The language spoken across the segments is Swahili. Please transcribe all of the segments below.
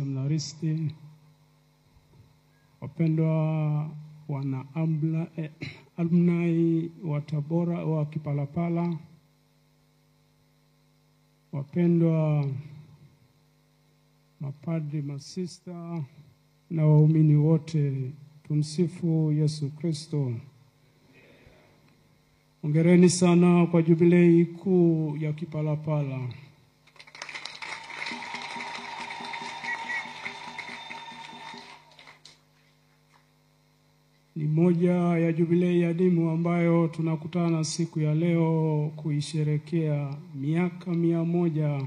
seminaristi, wapendwa wana alumni wa Tabora wa Kipalapala, wapendwa mapadri, masista na waumini wote, tumsifu Yesu Kristo. Hongereni sana kwa jubilei kuu ya Kipalapala. Ni moja ya jubilei adimu ambayo tunakutana siku ya leo kuisherekea miaka 100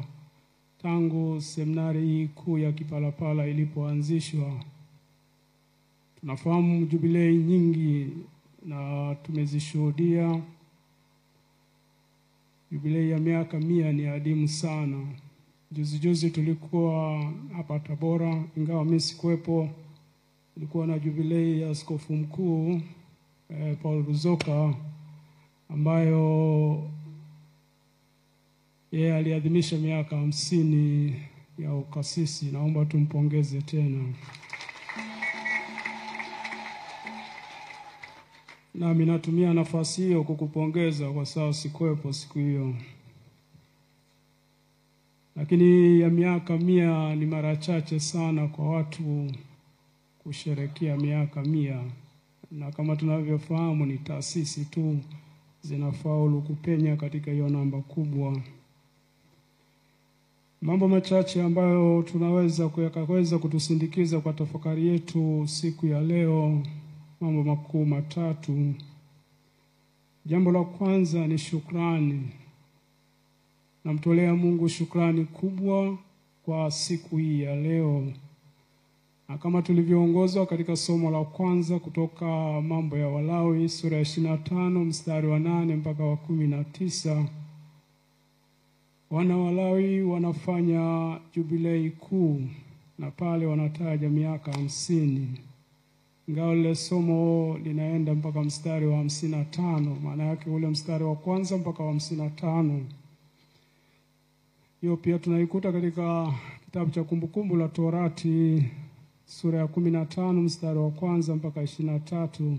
tangu seminari kuu ya Kipalapala ilipoanzishwa. Tunafahamu jubilei nyingi na tumezishuhudia. Jubilei ya miaka 100 ni adimu sana. Juzi tulikuwa hapa Tabora, ingawa mimi sikuwepo. Tulikuwa na jubilei ya askofu mkuu Paul Ruzoka, ambayo yeye aliadhimisha miaka 50 ya ukasisi. Naomba tumpongeze tena. Na mimi natumia nafasi hiyo kukupongeza kwa sababu sikuwepo siku hiyo. Lakini ya miaka 100 ni mara chache sana kwa watu kusherehekea miaka 100. Na kama tunavyofahamu ni taasisi tu zinafaulu kupenya katika hiyo namba kubwa. Mambo machache ambayo tunaweza kuyakaweza kutusindikiza kwa tafakari yetu siku ya leo, mambo makuu matatu. Jambo la kwanza ni shukrani. Namtolea Mungu shukrani kubwa kwa siku hii ya leo. Na kama tulivyoongozwa katika somo la kwanza kutoka Mambo ya Walawi sura ya 25 mstari wa 8 mpaka wa 19, wana Walawi wanafanya jubilei kuu na pale wanataja miaka 50. Ingawa ile somo linaenda mpaka mstari wa 55, maana yake ule mstari wa kwanza mpaka wa 55. Hiyo pia tunaikuta katika kitabu cha Kumbukumbu la Torati sura ya 15 mstari wa kwanza mpaka 23.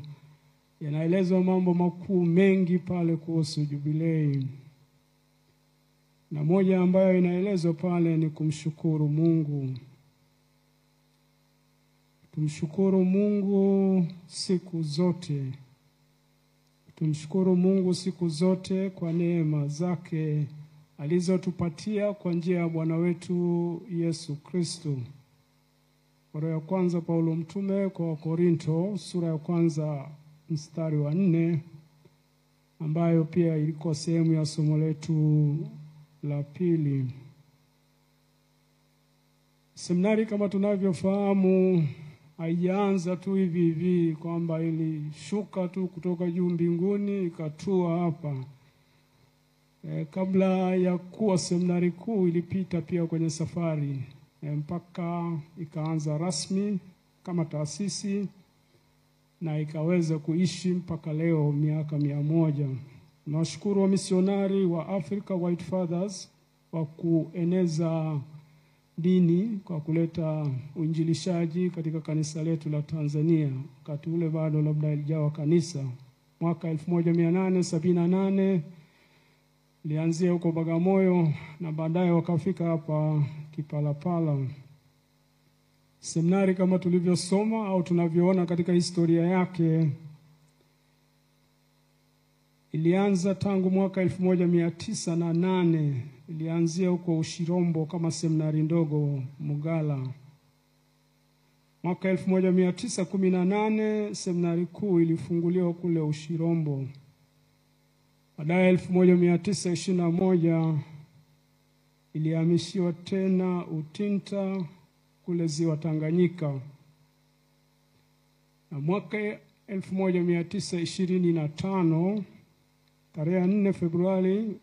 Yanaelezwa mambo makuu mengi pale kuhusu jubilei. Na moja ambayo inaelezwa pale ni kumshukuru Mungu. Tumshukuru Mungu siku zote. Tumshukuru Mungu siku zote kwa neema zake alizotupatia kwa njia ya Bwana wetu Yesu Kristo. Barua ya kwanza Paulo mtume kwa Korinto sura ya kwanza mstari wa 4, ambayo pia ilikuwa sehemu ya somo letu la pili. Seminari kama tunavyofahamu haijaanza tu hivi hivi kwamba ilishuka tu kutoka juu mbinguni ikatua hapa. Kabla ya kuwa seminari kuu ilipita pia kwenye safari mpaka ikaanza rasmi kama taasisi na ikaweza kuishi mpaka leo miaka 100. Nashukuru wa misionari wa Africa White Fathers kwa kueneza dini kwa kuleta uinjilishaji katika kanisa letu la Tanzania. Wakati ule bado labda ilijawa kanisa. Mwaka 1878 lianzia huko Bagamoyo na baadaye wakafika hapa Kipalapala. Seminari kama tulivyosoma au tunavyoona katika historia yake ilianza tangu mwaka 1908. Ilianzia huko Ushirombo kama seminari ndogo Mugala. Mwaka 1918 seminari kuu ilifunguliwa kule Ushirombo. Baadaye 1921 ilihamishiwa tena Utinta kule Ziwa Tanganyika. Na mwaka 1925 tarehe 4 Februari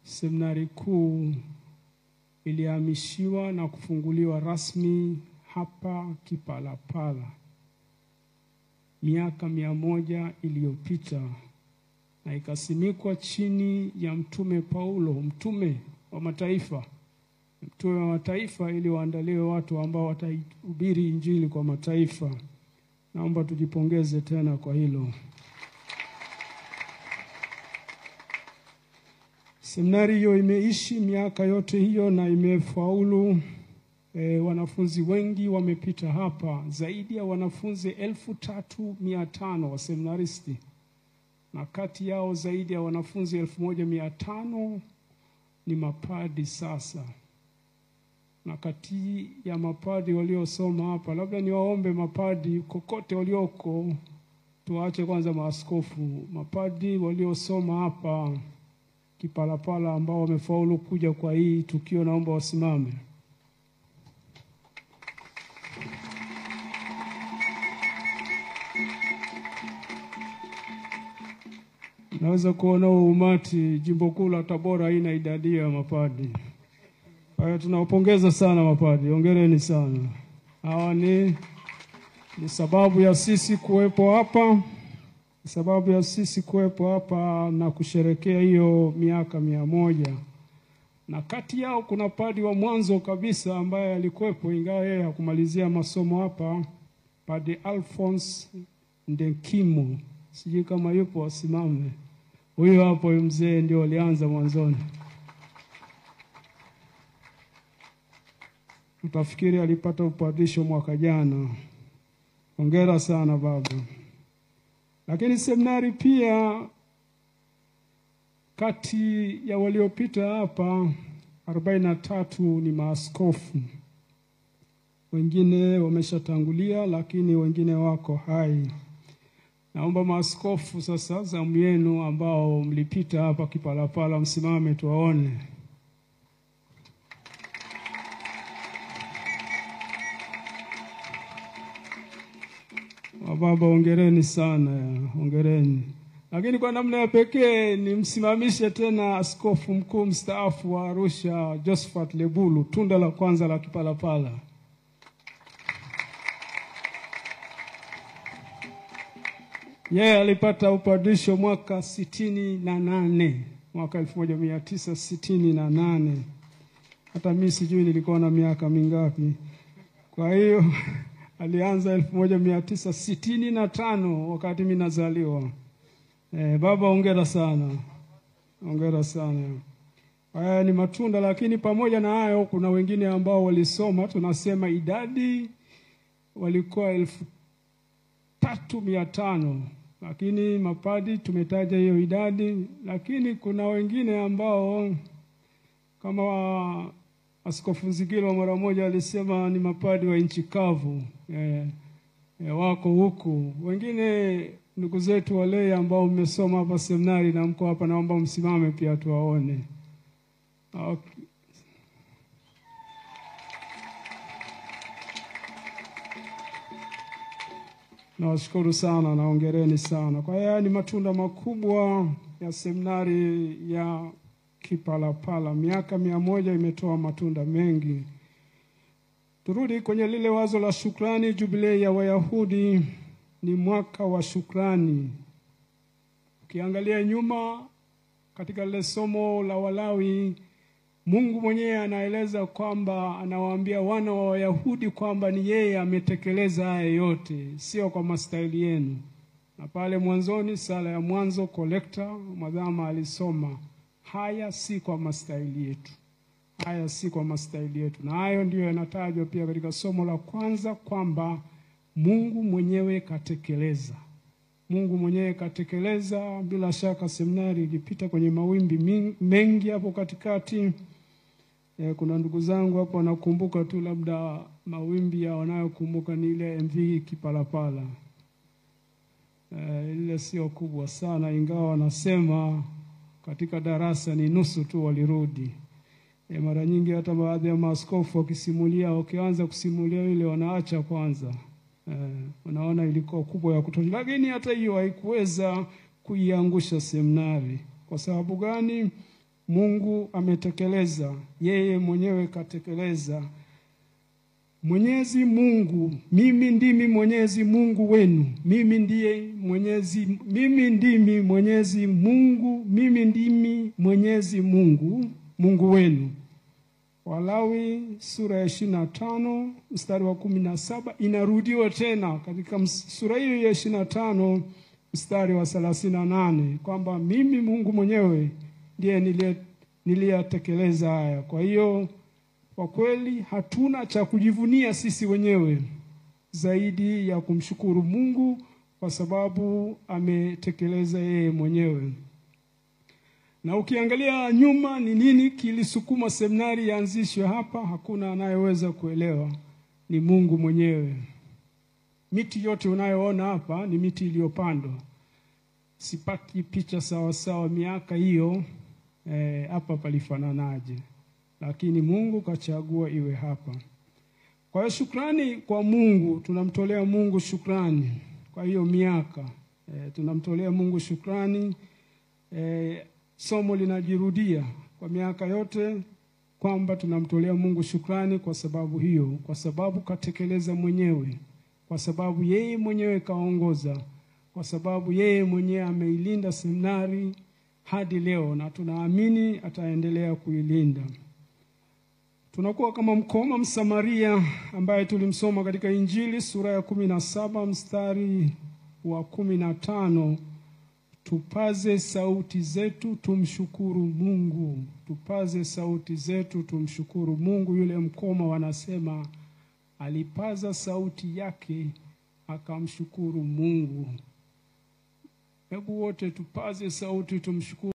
seminari kuu ilihamishiwa na kufunguliwa rasmi hapa Kipalapala. Miaka 100 iliyopita na ikasimikwa chini ya Mtume Paulo, mtume wa mataifa, mitume wa mataifa, ili waandaliwe watu ambao watahubiri injili kwa mataifa. Naomba tujipongeze tena kwa hilo. Seminari hiyo imeishi miaka yote hiyo na imefaulu. Wanafunzi wengi wamepita hapa, zaidi ya wanafunzi 3,500 wa seminaristi, na kati yao zaidi ya wanafunzi 1,500 ni mapadi sasa. Na kati ya mapadi waliosoma hapa, labda niwaombe mapadi kokote walioko, tuache kwanza maaskofu, mapadi waliosoma hapa Kipalapala ambao wamefaulu kuja kwa hii tukio, naomba wasimame. Naweza kuona umati jimbo kuu la Tabora haina idadi ya mapadi. Haya, tunawapongeza sana mapadi. Hongereni sana. Hawa ni sababu ya sisi kuwepo hapa. Sababu ya sisi kuwepo hapa na kusherekea hiyo miaka 100. Na kati yao kuna padi wa mwanzo kabisa ambaye alikuwepo, ingawa yeye hakumalizia masomo hapa, Padi Alphonse Ndekimo. Sijui kama yupo, asimame. Huyo hapo mzee ndio alianza mwanzoni. Utafikiri alipata upadisho mwaka jana. Hongera sana baba. Lakini seminari pia, kati ya waliopita hapa 43 ni maaskofu. Wengine wameshatangulia, lakini wengine wako hai. Naomba maaskofu sasa, zamu yenu ambao mlipita hapa Kipalapala, msimame tuwaone. Baba, hongereni sana, hongereni. Lakini kwa namna ya pekee nimsimamishe tena askofu mkuu mstaafu wa Arusha, Josephat Lebulu, tunda la kwanza la Kipalapala. Yeye alipata upadisho mwaka 68, mwaka 1968. Hata mimi sijui nilikuwa na miaka mingapi. Kwa hiyo alianza 1965 wakati mimi nazaliwa. Baba, hongera sana. Hongera sana. Haya ni matunda, lakini pamoja na hayo kuna wengine ambao walisoma, tunasema idadi walikuwa 3,500, lakini mapadi tumetaja hiyo idadi. Lakini kuna wengine ambao kama Askofu Nzigilo mara moja alisema ni mapadi wa nchi kavu, wako huku. Wengine ndugu zetu wale ambao mmesoma hapa seminari na mko hapa, naomba msimame pia tuwaone. Okay. Nawashukuru sana na hongereni sana. Kwa hiyo ni matunda makubwa ya seminari ya Kipalapala. Miaka 100 imetoa matunda mengi. Turudi kwenye lile wazo la shukrani. Jubilei ya Wayahudi ni mwaka wa shukrani. Ukiangalia nyuma katika lile somo la Walawi, Mungu mwenyewe anaeleza kwamba anawaambia wana wa Wayahudi kwamba ni yeye ametekeleza haya yote, sio kwa mastaili yenu. Na pale mwanzoni, sala ya mwanzo, kolekta madhama alisoma, haya si kwa mastaili yetu. Haya si kwa mastaili yetu. Na hayo ndio yanatajwa pia katika somo la kwanza kwamba Mungu mwenyewe katekeleza. Mungu mwenyewe katekeleza. Bila shaka seminari ilipita kwenye mawimbi mengi hapo katikati. Kuna ndugu zangu hapo wanakumbuka tu labda mawimbi ya wanayokumbuka ni ile MV Kipalapala. Ile sio kubwa sana, ingawa wanasema katika darasa ni nusu tu walirudi. Mara nyingi hata baadhi ya maaskofu wakisimulia, wakianza kusimulia ile wanaacha kwanza. Unaona ilikuwa kubwa ya kutosha, lakini hata hiyo haikuweza kuiangusha seminari. Kwa sababu gani? Mungu ametekeleza, yeye mwenyewe katekeleza. Mwenyezi Mungu, mimi ndimi Mwenyezi Mungu wenu. Mimi ndimi Mwenyezi Mungu, mimi ndimi Mwenyezi Mungu, Mungu wenu. Walawi sura ya 25 mstari wa 17 inarudiwa tena katika sura hiyo ya 25 mstari wa 38 kwamba mimi Mungu mwenyewe ndiye niliyatekeleza haya. Kwa hiyo kwa kweli hatuna cha kujivunia sisi wenyewe zaidi ya kumshukuru Mungu kwa sababu ametekeleza yeye mwenyewe. Na ukiangalia nyuma ni nini kilisukuma seminari yaanzishwe hapa, hakuna anayeweza kuelewa, ni Mungu mwenyewe. Miti yote unayoona hapa ni miti iliyopandwa. Sipati picha sawa sawa miaka hiyo hapa palifananaje, lakini Mungu kachagua iwe hapa. Kwa hiyo shukrani kwa Mungu, tunamtolea Mungu shukrani kwa hiyo miaka. Tunamtolea Mungu shukrani. Somo linajirudia kwa miaka yote kwamba tunamtolea Mungu shukrani kwa sababu hiyo, kwa sababu katekeleza mwenyewe, kwa sababu yeye mwenyewe kaongoza, kwa sababu yeye mwenyewe ameilinda seminari hadi leo na tunaamini ataendelea kuilinda. Tunakuwa kama mkoma Msamaria ambaye tulimsoma katika Injili sura ya 17 mstari wa 15. Tupaze sauti zetu tumshukuru Mungu. Tupaze sauti zetu tumshukuru Mungu. Yule mkoma wanasema alipaza sauti yake akamshukuru Mungu. Hebu wote tupaze sauti tumshukuru